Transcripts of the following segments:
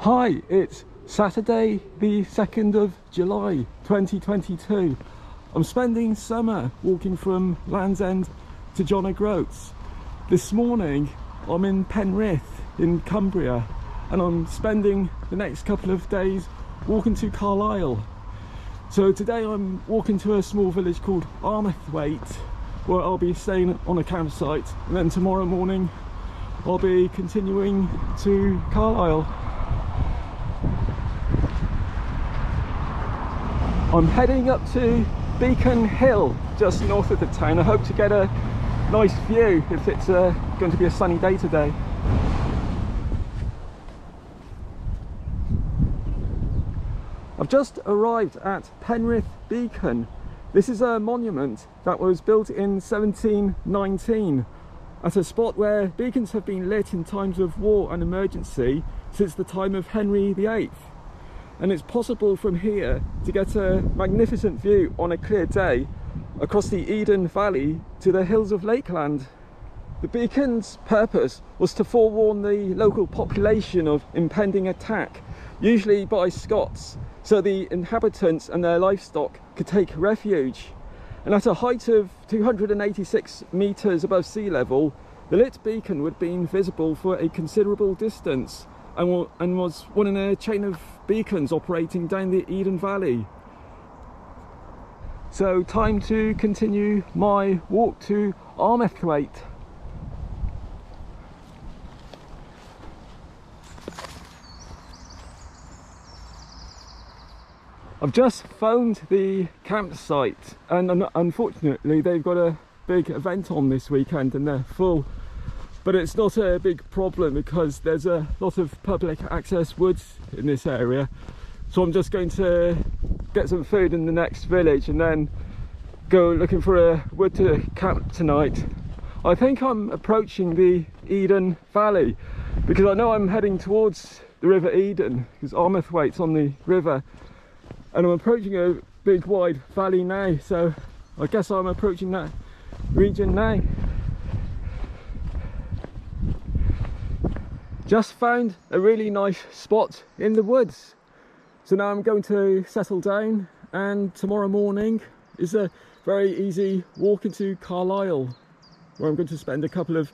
Hi, it's Saturday the 2nd of July 2022. I'm spending summer walking from Land's End to John O'Groats. This morning I'm in Penrith in Cumbria, and I'm spending the next couple of days walking to Carlisle. So today I'm walking to a small village called Armathwaite, where I'll be staying on a campsite, and then tomorrow morning I'll be continuing to Carlisle. I'm heading up to Beacon Hill, just north of the town. I hope to get a nice view if it's going to be a sunny day today. I've just arrived at Penrith Beacon. This is a monument that was built in 1719 at a spot where beacons have been lit in times of war and emergency since the time of Henry VIII. And it's possible from here to get a magnificent view on a clear day across the Eden Valley to the hills of Lakeland. The beacon's purpose was to forewarn the local population of impending attack, usually by Scots, so the inhabitants and their livestock could take refuge. And at a height of 286 metres above sea level, the lit beacon would have been visible for a considerable distance, and was one in a chain of beacons operating down the Eden Valley. So time to continue my walk to Armathwaite. I've just phoned the campsite, and unfortunately they've got a big event on this weekend and they're full. But it's not a big problem because there's a lot of public access woods in this area. So I'm just going to get some food in the next village and then go looking for a wood to camp tonight. I think I'm approaching the Eden Valley because I know I'm heading towards the River Eden, because Armathwaite's on the river, and I'm approaching a big wide valley now, so I guess I'm approaching that region now. Just found a really nice spot in the woods, so now I'm going to settle down, and tomorrow morning is a very easy walk into Carlisle, where I'm going to spend a couple of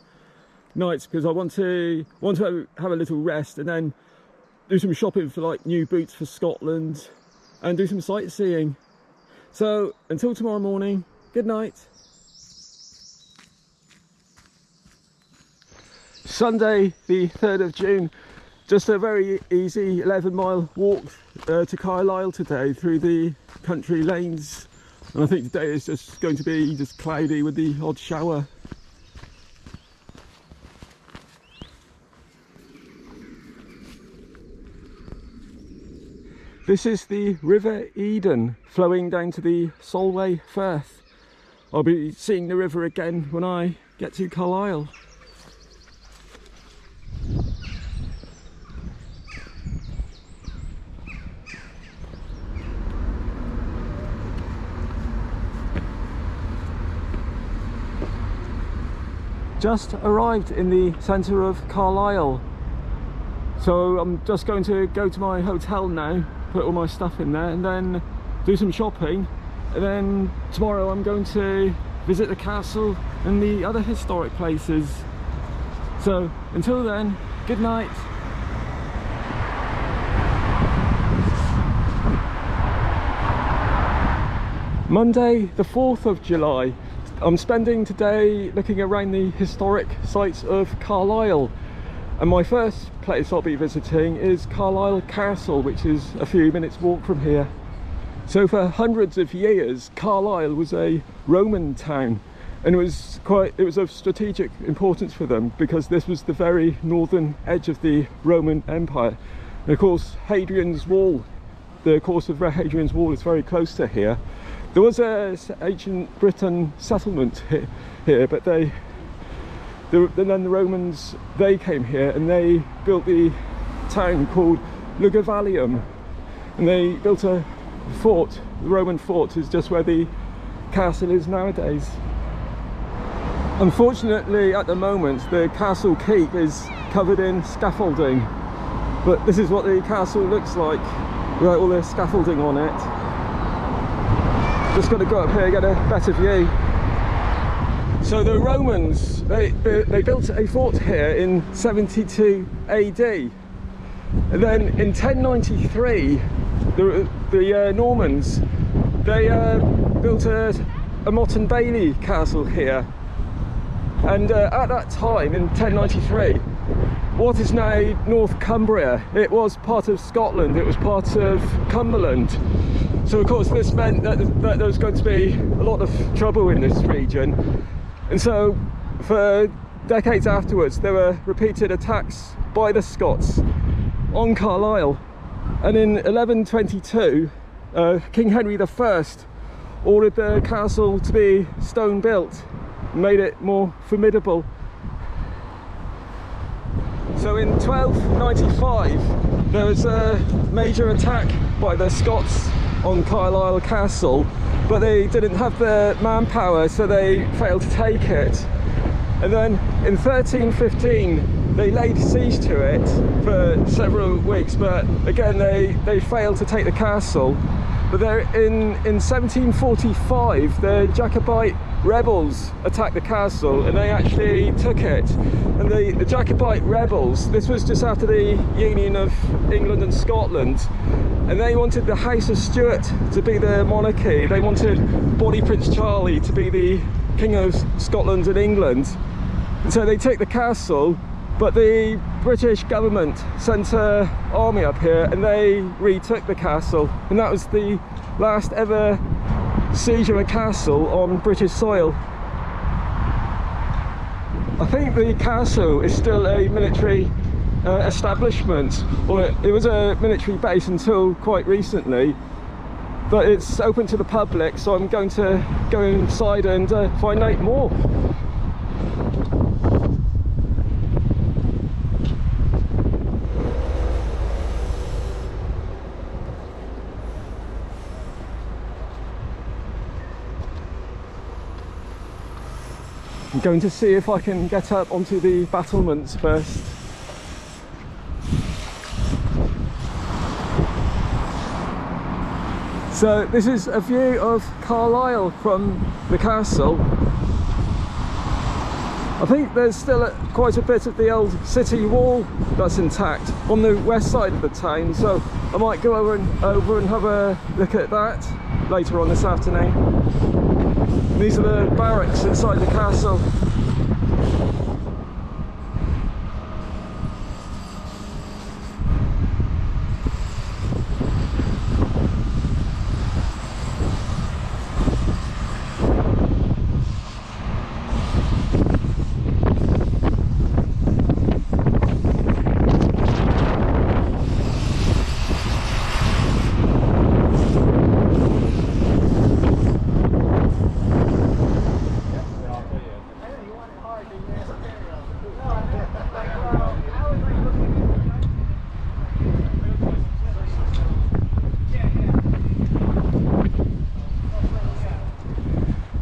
nights because I want to have a little rest and then do some shopping for like new boots for Scotland and do some sightseeing. So until tomorrow morning, good night. Sunday the 3rd of June, just a very easy 11-mile walk to Carlisle today through the country lanes, and I think today is just going to be just cloudy with the odd shower. This is the River Eden flowing down to the Solway Firth. I'll be seeing the river again when I get to Carlisle. Just arrived in the centre of Carlisle, so I'm just going to go to my hotel now, put all my stuff in there and then do some shopping, and then tomorrow I'm going to visit the castle and the other historic places. So until then, good night. Monday the 4th of July. I'm spending today looking around the historic sites of Carlisle, and my first place I'll be visiting is Carlisle Castle, which is a few minutes walk from here. So for hundreds of years Carlisle was a Roman town, and it was of strategic importance for them because this was the very northern edge of the Roman Empire. And of course Hadrian's Wall, the course of Hadrian's Wall is very close to here. There was a ancient Britain settlement here, but then the Romans, they came here and they built the town called Lockerbie, and they built a fort. The Roman fort is just where the castle is nowadays. Unfortunately, at the moment, the castle keep is covered in scaffolding, But this is what the castle looks like, with all the scaffolding on it. Just got to go up here, get a better view. So the Romans, they built a fort here in 72 AD. And then in 1093, the Normans, they built a Motte and Bailey castle here. And at that time, in 1093, what is now North Cumbria, it was part of Scotland, it was part of Cumberland. So of course this meant that there was going to be a lot of trouble in this region. And so for decades afterwards there were repeated attacks by the Scots on Carlisle. And in 1122, King Henry I ordered the castle to be stone built, made it more formidable. So in 1295 there was a major attack by the Scots on Carlisle Castle, but they didn't have the manpower, so they failed to take it. And then in 1315 they laid siege to it for several weeks, but again they failed to take the castle. But there, in 1745 the Jacobite rebels attacked the castle and they actually took it. And the Jacobite rebels, this was just after the union of England and Scotland, and they wanted the House of Stuart to be the monarchy. They wanted Bonnie Prince Charlie to be the King of Scotland and England. And so they took the castle, but the British government sent an army up here and they retook the castle, and that was the last ever siege of a castle on British soil. I think the castle is still a military establishment, or it was a military base until quite recently, but it's open to the public, so I'm going to go inside and find out more. I'm going to see if I can get up onto the battlements first. So this is a view of Carlisle from the castle. I think there's still quite a bit of the old city wall that's intact on the west side of the town, so I might go over and have a look at that later on this afternoon. These are the barracks inside the castle.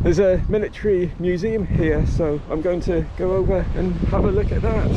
There's a military museum here, so I'm going to go over and have a look at that.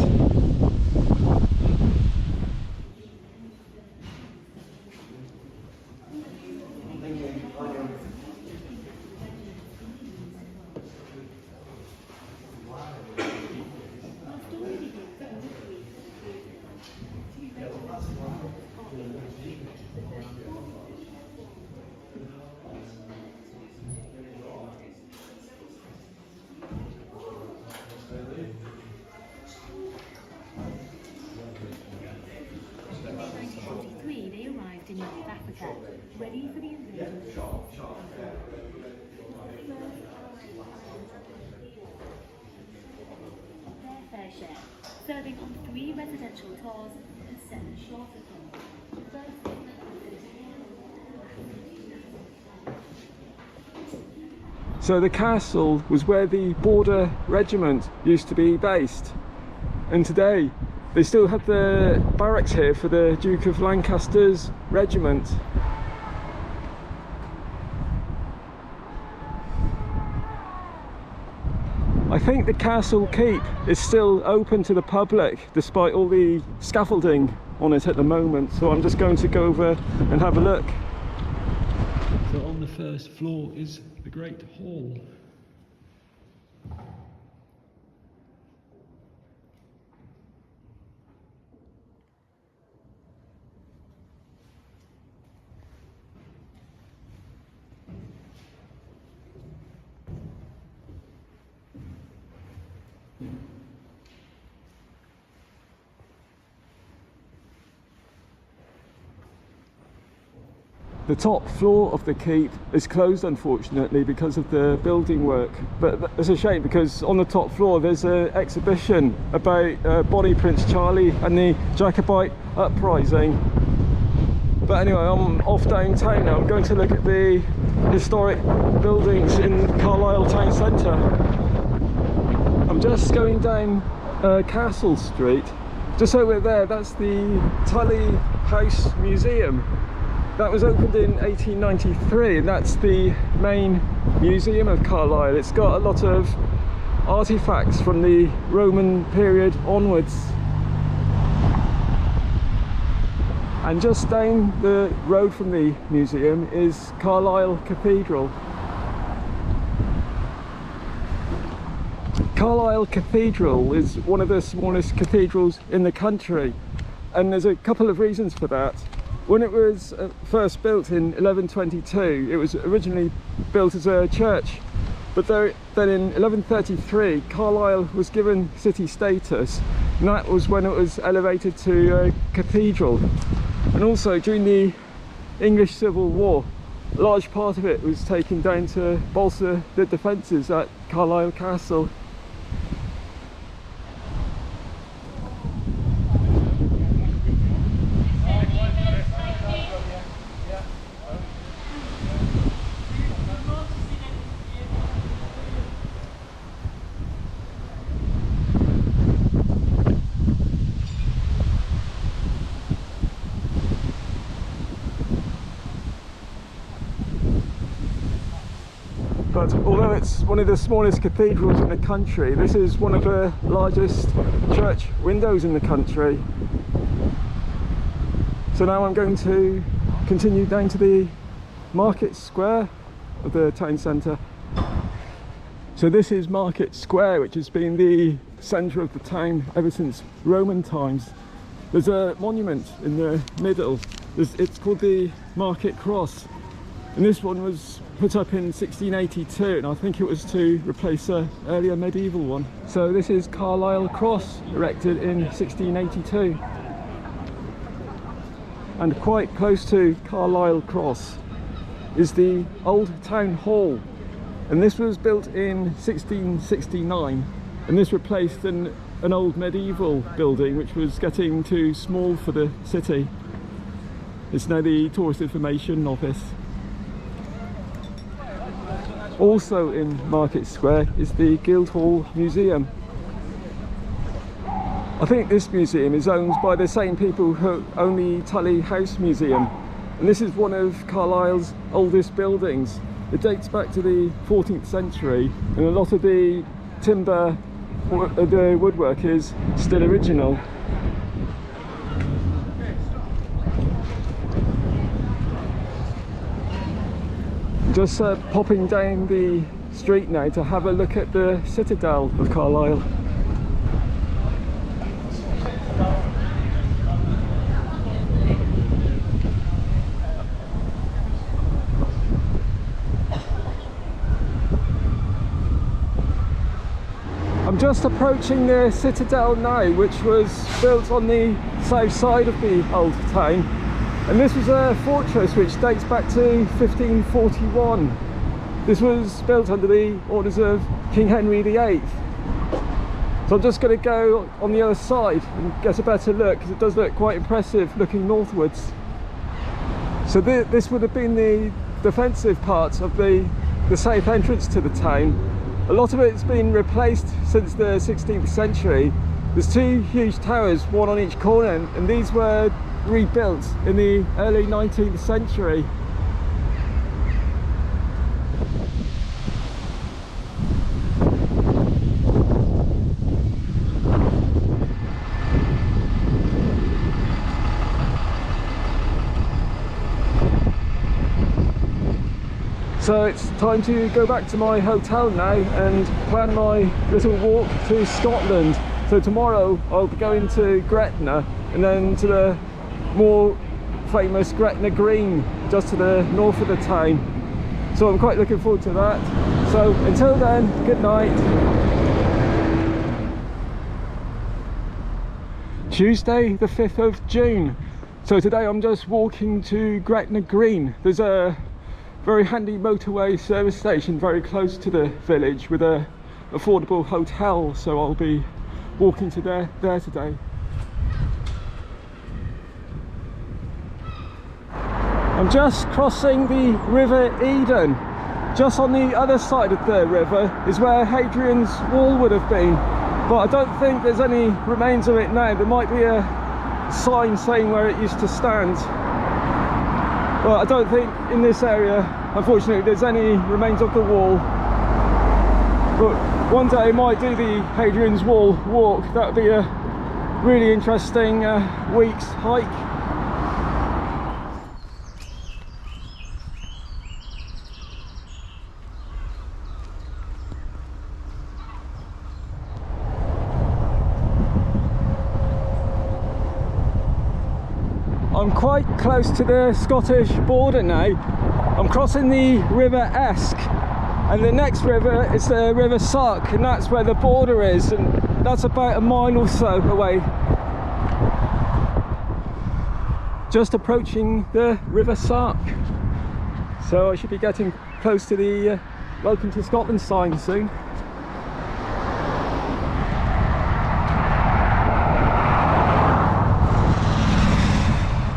They arrived in North Africa, ready for the invasion. Their fair share, serving on 3 residential tours and 7 shorter tours. So the castle was where the border regiment used to be based, and today they still have the barracks here for the Duke of Lancaster's regiment. I think the castle keep is still open to the public despite all the scaffolding on it at the moment, so I'm just going to go over and have a look. So on the first floor is the Great Hall. The top floor of the keep is closed, unfortunately, because of the building work. But it's a shame, because on the top floor there's an exhibition about Bonnie Prince Charlie and the Jacobite uprising. But anyway, I'm off downtown now. I'm going to look at the historic buildings in Carlisle town centre. I'm just going down Castle Street. Just over there, that's the Tully House Museum. That was opened in 1893, and that's the main museum of Carlisle. It's got a lot of artifacts from the Roman period onwards. And just down the road from the museum is Carlisle Cathedral. Carlisle Cathedral is one of the smallest cathedrals in the country, and there's a couple of reasons for that. When it was first built in 1122, it was originally built as a church, but then in 1133 Carlisle was given city status, and that was when it was elevated to a cathedral. And also during the English Civil War, a large part of it was taken down to bolster the defences at Carlisle Castle. But although it's one of the smallest cathedrals in the country, this is one of the largest church windows in the country. So now I'm going to continue down to the market square of the town centre. So this is Market Square, which has been the centre of the town ever since Roman times. There's a monument in the middle. It's called the Market Cross, and this one was put up in 1682, and I think it was to replace an earlier medieval one. So this is Carlisle Cross, erected in 1682. And quite close to Carlisle Cross is the Old Town Hall, and this was built in 1669, and this replaced an old medieval building which was getting too small for the city. It's now the Tourist Information Office. Also in Market Square is the Guildhall Museum. I think this museum is owned by the same people who own the Tully House Museum, and this is one of Carlisle's oldest buildings. It dates back to the 14th century, and a lot of the timber, the woodwork is still original. Just popping down the street now to have a look at the Citadel of Carlisle. I'm just approaching the Citadel now, which was built on the south side of the old town. And this was a fortress which dates back to 1541. This was built under the orders of King Henry VIII. So I'm just going to go on the other side and get a better look, because it does look quite impressive looking northwards. So this would have been the defensive part of the south entrance to the town. A lot of it's been replaced since the 16th century. There's two huge towers, one on each corner, and these were rebuilt in the early 19th century. So it's time to go back to my hotel now and plan my little walk to Scotland. So tomorrow I'll be going to Gretna and then to the more famous Gretna Green just to the north of the town. So I'm quite looking forward to that. So until then, good night. Tuesday the 5th of June. So today I'm just walking to Gretna Green. There's a very handy motorway service station very close to the village with a affordable hotel, so I'll be walking to there today. I'm just crossing the River Eden. Just on the other side of the river is where Hadrian's Wall would have been, but I don't think there's any remains of it now. There might be a sign saying where it used to stand, but I don't think in this area, unfortunately, there's any remains of the wall. But one day I might do the Hadrian's Wall walk. That would be a really interesting week's hike. I'm quite close to the Scottish border now. I'm crossing the River Esk, and the next river is the River Sark, and that's where the border is, and that's about a mile or so away. Just approaching the River Sark, so I should be getting close to the Welcome to Scotland sign soon.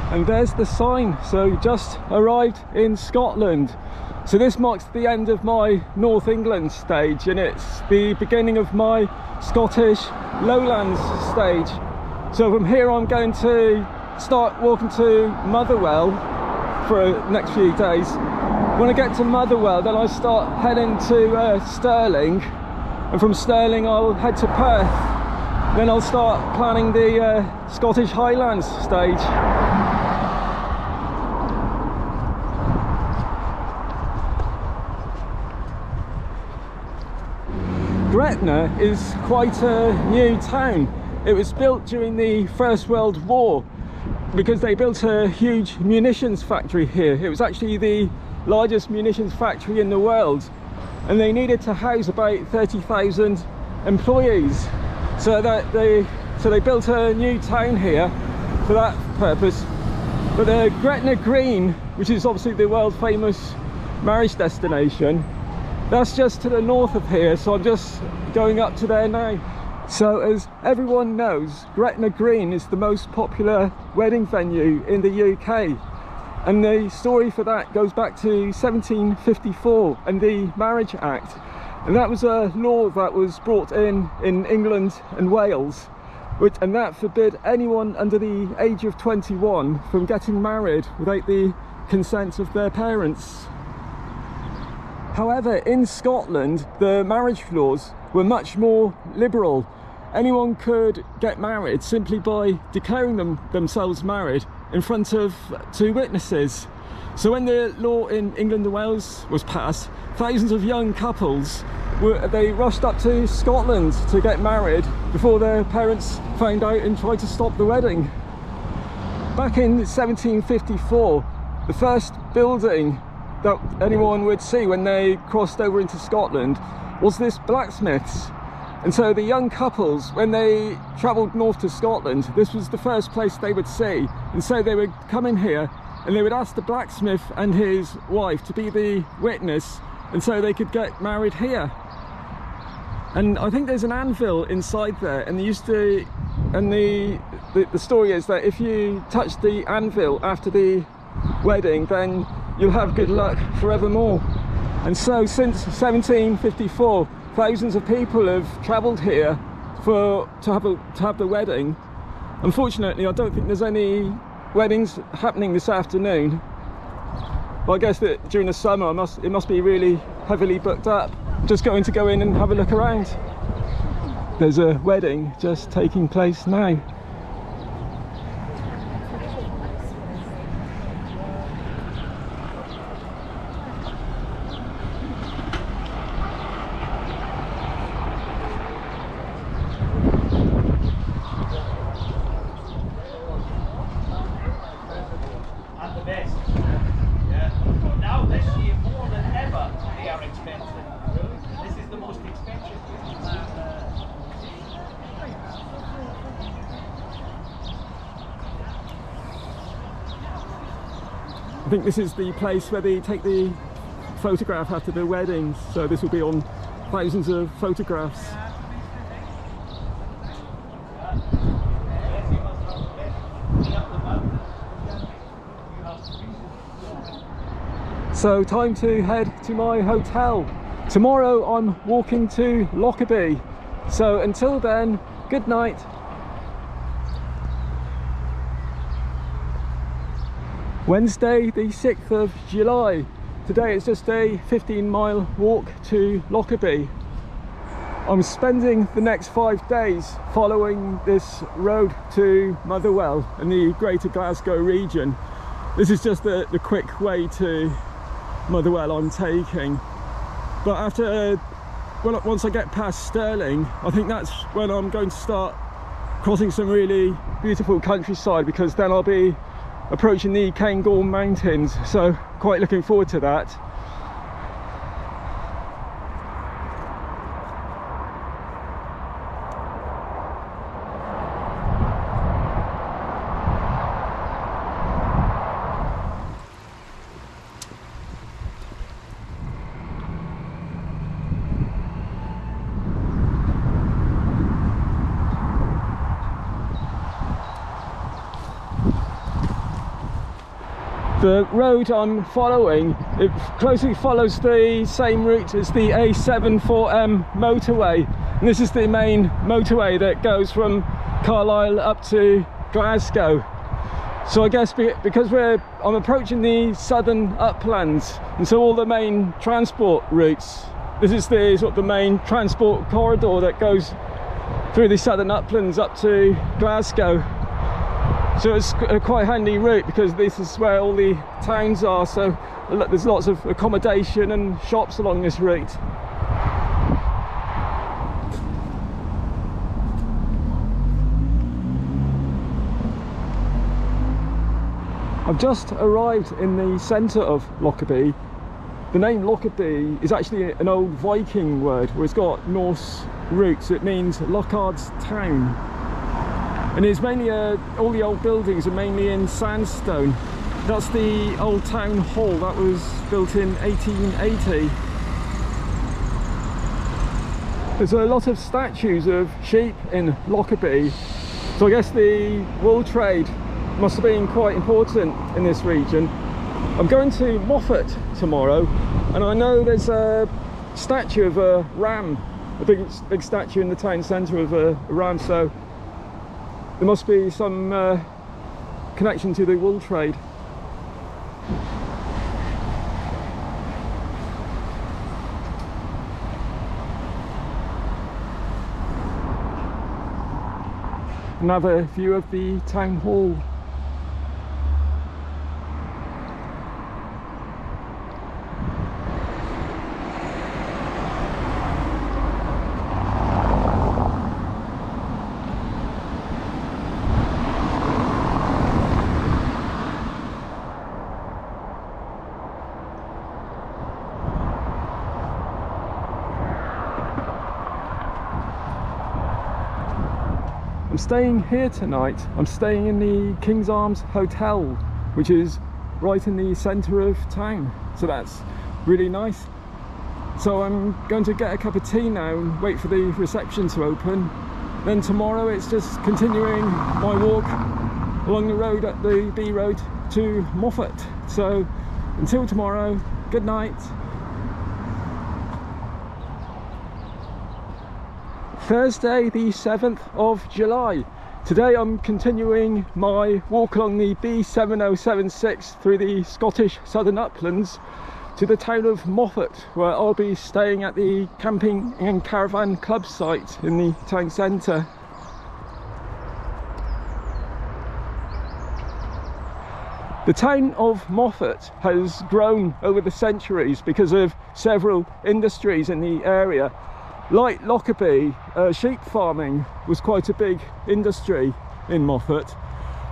And there's the sign. So just arrived in Scotland. So this marks the end of my North England stage, and it's the beginning of my Scottish Lowlands stage. So from here I'm going to start walking to Motherwell for the next few days. When I get to Motherwell, then I start heading to Stirling, and from Stirling I'll head to Perth. Then I'll start planning the Scottish Highlands stage. Gretna is quite a new town. It was built during the First World War because they built a huge munitions factory here. It was actually the largest munitions factory in the world, and they needed to house about 30,000 employees. So they built a new town here for that purpose. But the Gretna Green, which is obviously the world famous marriage destination, that's just to the north of here, so I'm just going up to there now. So as everyone knows, Gretna Green is the most popular wedding venue in the UK, and the story for that goes back to 1754 and the Marriage Act, and that was a law that was brought in England and Wales, and that forbid anyone under the age of 21 from getting married without the consent of their parents. However, in Scotland, the marriage laws were much more liberal. Anyone could get married simply by declaring themselves married in front of two witnesses. So when the law in England and Wales was passed, thousands of young couples they rushed up to Scotland to get married before their parents found out and tried to stop the wedding. Back in 1754, the first building that anyone would see when they crossed over into Scotland was this blacksmith's. And so the young couples, when they travelled north to Scotland, this was the first place they would see. And so they would come in here and they would ask the blacksmith and his wife to be the witness, and so they could get married here. And I think there's an anvil inside there, and they used to, and the story is that if you touch the anvil after the wedding, then you'll have good luck forevermore. And so since 1754, thousands of people have travelled here to have the wedding. Unfortunately, I don't think there's any weddings happening this afternoon, but I guess that during the summer it must be really heavily booked up. Just going to go in and have a look around. There's a wedding just taking place now. I think this is the place where they take the photograph after the weddings, so this will be on thousands of photographs. So time to head to my hotel. Tomorrow I'm walking to Lockerbie, so until then, good night. Wednesday the 6th of July. Today it's just a 15-mile walk to Lockerbie. I'm spending the next 5 days following this road to Motherwell in the Greater Glasgow region. This is just the quick way to Motherwell I'm taking. But once I get past Stirling, I think that's when I'm going to start crossing some really beautiful countryside, because then I'll be approaching the Cairngorm Mountains, so quite looking forward to that. The road I'm following, it closely follows the same route as the A74M motorway, and this is the main motorway that goes from Carlisle up to Glasgow. So I guess because I'm approaching the southern uplands, and so all the main transport routes, this is the sort of the main transport corridor that goes through the southern uplands up to Glasgow. So it's a quite handy route, because this is where all the towns are, so there's lots of accommodation and shops along this route. I've just arrived in the centre of Lockerbie. The name Lockerbie is actually an old Viking word, where it's got Norse roots. It means Lockard's town. And it's mainly, all the old buildings are mainly in sandstone. That's the old town hall that was built in 1880. There's a lot of statues of sheep in Lockerbie, so I guess the wool trade must have been quite important in this region. I'm going to Moffat tomorrow, and I know there's a statue of a ram, a big statue in the town centre of a ram, so there must be some connection to the wool trade. Another view of the town hall. I'm staying here tonight. I'm staying in the King's Arms Hotel, which is right in the centre of town, so that's really nice. So I'm going to get a cup of tea now and wait for the reception to open. Then tomorrow it's just continuing my walk along the road at the B Road to Moffat. So until tomorrow, good night. Thursday the 7th of July. Today I'm continuing my walk along the B7076 through the Scottish Southern Uplands to the town of Moffat, where I'll be staying at the camping and caravan club site in the town centre. The town of Moffat has grown over the centuries because of several industries in the area. Like Lockerbie, sheep farming was quite a big industry in Moffat,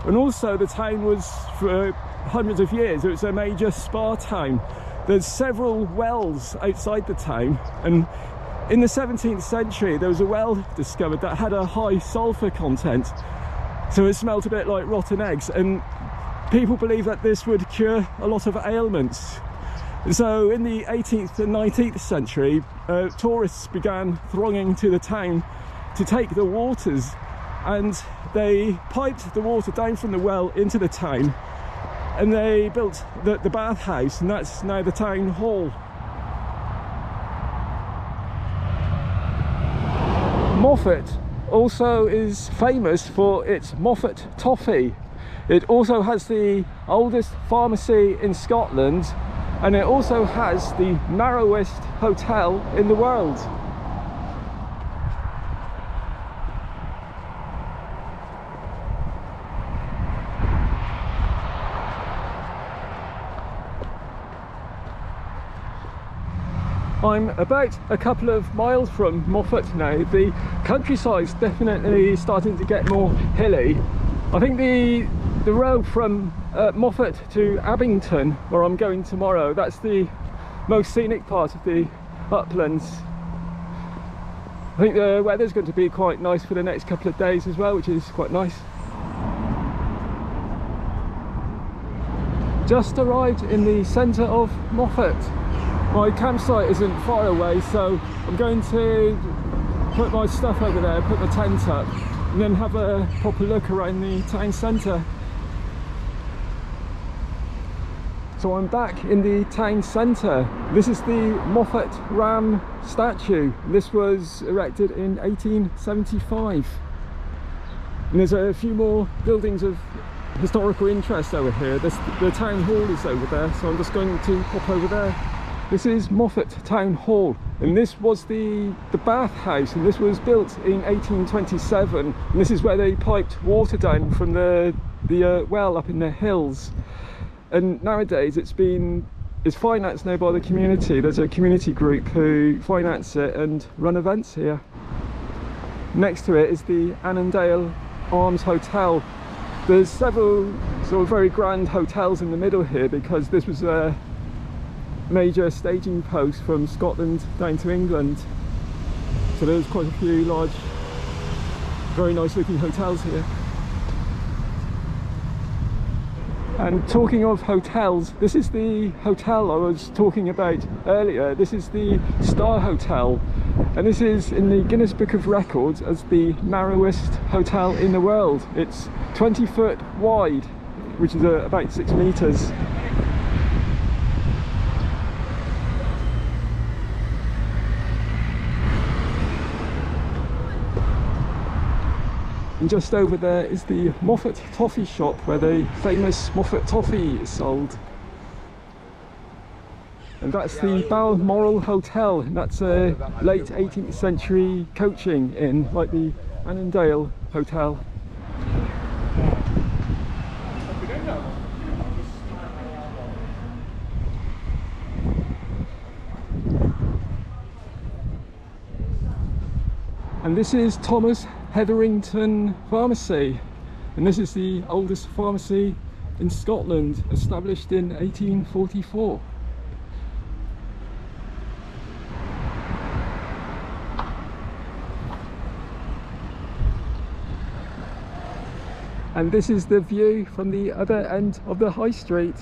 and also the town was, for hundreds of years, it was a major spa town. There's several wells outside the town, and in the 17th century there was a well discovered that had a high sulphur content, so it smelled a bit like rotten eggs, and people believe that this would cure a lot of ailments. So in the 18th and 19th century, tourists began thronging to the town to take the waters, and they piped the water down from the well into the town, and they built the bathhouse, and that's now the town hall. Moffat also is famous for its Moffat toffee. It also has the oldest pharmacy in Scotland, and it also has the narrowest hotel in the world. I'm about a couple of miles from Moffat now. The countryside's definitely starting to get more hilly. I think the road from Moffat to Abington, where I'm going tomorrow, that's the most scenic part of the uplands. I think the weather's going to be quite nice for the next couple of days as well, which is quite nice. Just arrived in the centre of Moffat. My campsite isn't far away, so I'm going to put my stuff over there, put the tent up, and then have a proper look around the town centre. So I'm back in the town centre. This is the Moffat Ram statue. This was erected in 1875. And there's a few more buildings of historical interest over here. The town hall is over there, so I'm just going to pop over there. This is Moffat Town Hall, and this was the bathhouse, and this was built in 1827, and this is where they piped water down from the well up in the hills. And nowadays it's financed now by the community. There's a community group who finance it and run events here. Next to it is the Annandale Arms Hotel. There's several sort of very grand hotels in the middle here, because this was a major staging post from Scotland down to England. So there's quite a few large, very nice looking hotels here. And talking of hotels, this is the hotel I was talking about earlier. This is the Star Hotel, and this is in the Guinness Book of Records as the narrowest hotel in the world. It's 20 foot wide, which is about 6 meters. And just over there is the Moffat Toffee shop, where the famous Moffat toffee is sold. And that's the Balmoral Hotel, and that's a late 18th century coaching inn, like the Annandale Hotel. And this is Thomas Hetherington Pharmacy, and this is the oldest pharmacy in Scotland, established in 1844. And this is the view from the other end of the high street.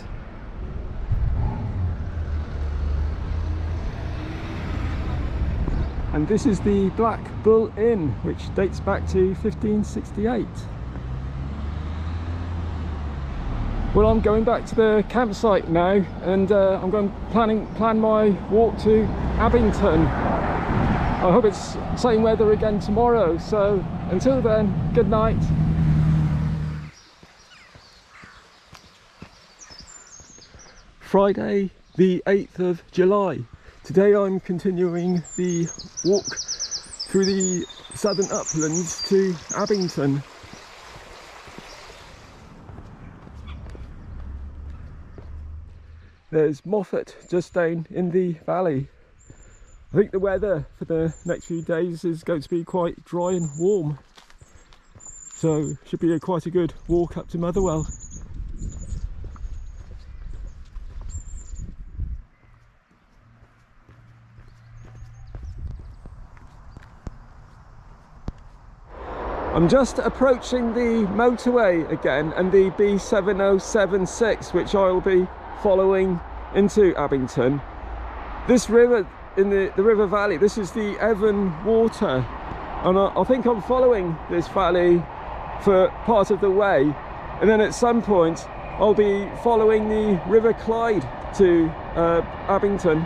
And this is the Black Bull Inn, which dates back to 1568. Well, I'm going back to the campsite now, and I'm going to plan my walk to Abington. I hope it's same weather again tomorrow, so until then, good night. Friday the 8th of July. Today I'm continuing the walk through the southern uplands to Abington. There's Moffat just down in the valley. I think the weather for the next few days is going to be quite dry and warm, so should be quite a good walk up to Motherwell. I'm just approaching the motorway again and the B7076, which I'll be following into Abington. This river in the river valley, this is the Evan Water, and I think I'm following this valley for part of the way, and then at some point I'll be following the River Clyde to Abington.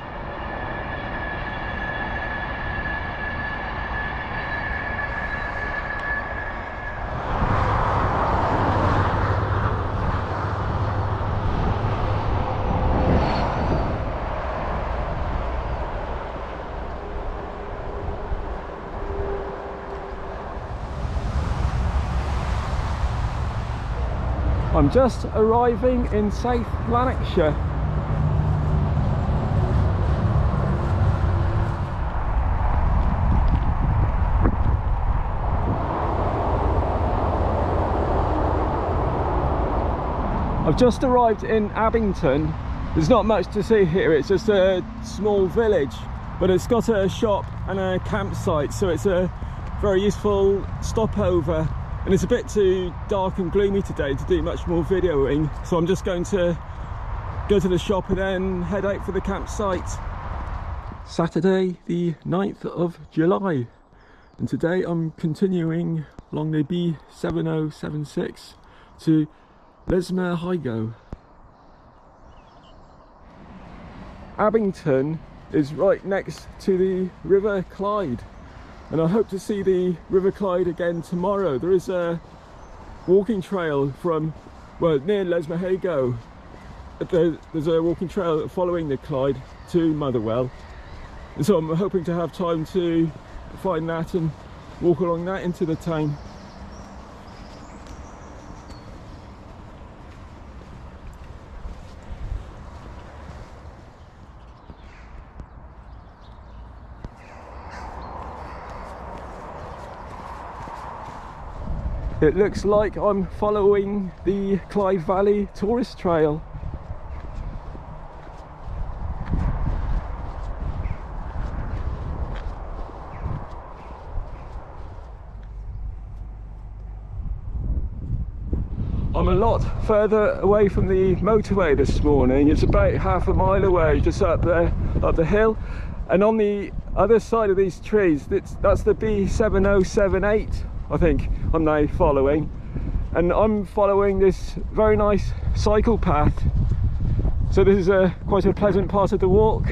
I'm just arriving in South Lanarkshire. I've just arrived in Abington. There's not much to see here, it's just a small village, but it's got a shop and a campsite, so it's a very useful stopover. And it's a bit too dark and gloomy today to do much more videoing, so I'm just going to go to the shop and then head out for the campsite. Saturday the 9th of July, and today I'm continuing along the B7076 to Lejog. Abington is right next to the River Clyde, and I hope to see the River Clyde again tomorrow. There is a walking trail from, well, near Lejog. There's a walking trail following the Clyde to Motherwell, and so I'm hoping to have time to find that and walk along that into the town. It looks like I'm following the Clyde Valley Tourist Trail. I'm a lot further away from the motorway this morning. It's about half a mile away, just up there, up the hill. And on the other side of these trees, that's the B7078. I think I'm now following, and I'm following this very nice cycle path, so this is quite a pleasant part of the walk.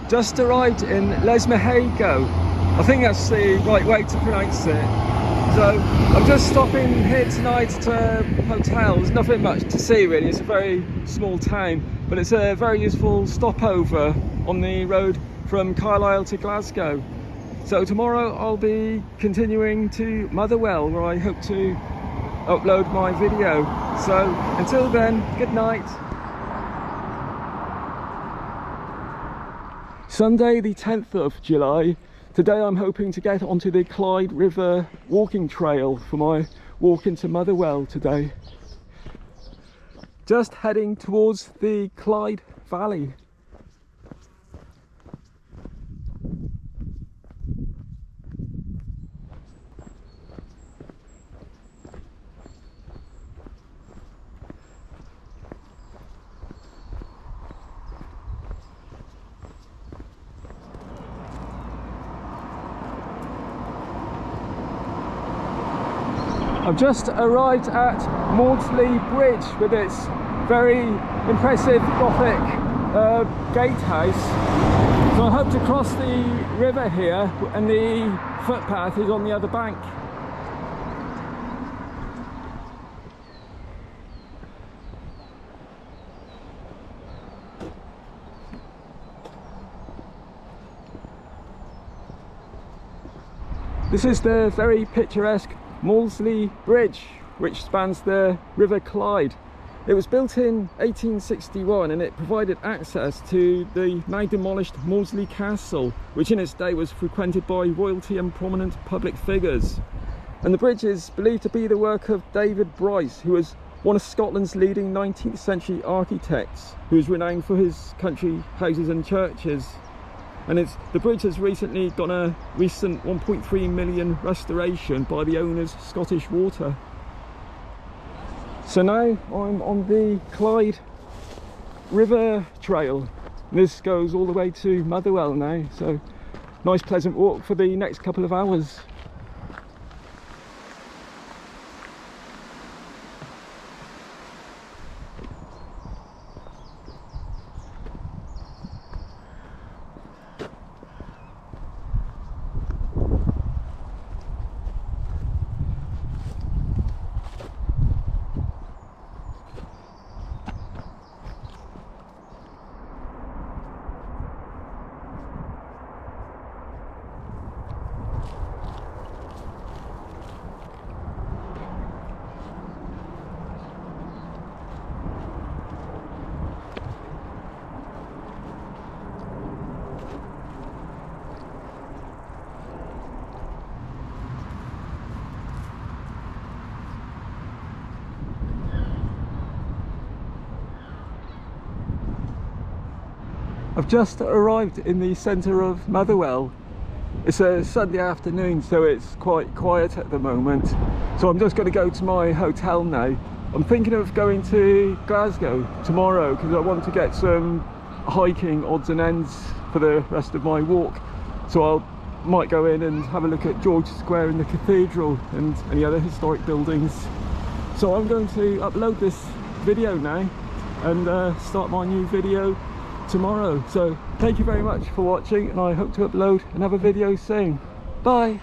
Just arrived in Lejog. I think that's the right way to pronounce it. So I'm just stopping here tonight to hotel. There's nothing much to see really, it's a very small town, but it's a very useful stopover on the road from Carlisle to Glasgow. So tomorrow I'll be continuing to Motherwell, where I hope to upload my video. So until then, good night. Sunday the 10th of July. Today I'm hoping to get onto the Clyde River walking trail for my walk into Motherwell today. Just heading towards the Clyde Valley. I've just arrived at Maudsley Bridge with its very impressive Gothic gatehouse. So I hope to cross the river here, and the footpath is on the other bank. This is the very picturesque Mosley Bridge, which spans the River Clyde. It was built in 1861 and it provided access to the now demolished Maudsley Castle, which in its day was frequented by royalty and prominent public figures. And the bridge is believed to be the work of David Bryce, who was one of Scotland's leading 19th century architects, who is renowned for his country houses and churches. And the bridge has recently got a recent 1.3 million restoration by the owners, Scottish Water. So now I'm on the Clyde River Trail. This goes all the way to Motherwell now, so nice pleasant walk for the next couple of hours. I've just arrived in the centre of Motherwell. It's a Sunday afternoon, so it's quite quiet at the moment. So I'm just going to go to my hotel now. I'm thinking of going to Glasgow tomorrow because I want to get some hiking odds and ends for the rest of my walk. So I might go in and have a look at George Square and the Cathedral and any other historic buildings. So I'm going to upload this video now and start my new video tomorrow. So thank you very much for watching, and I hope to upload another video soon. Bye.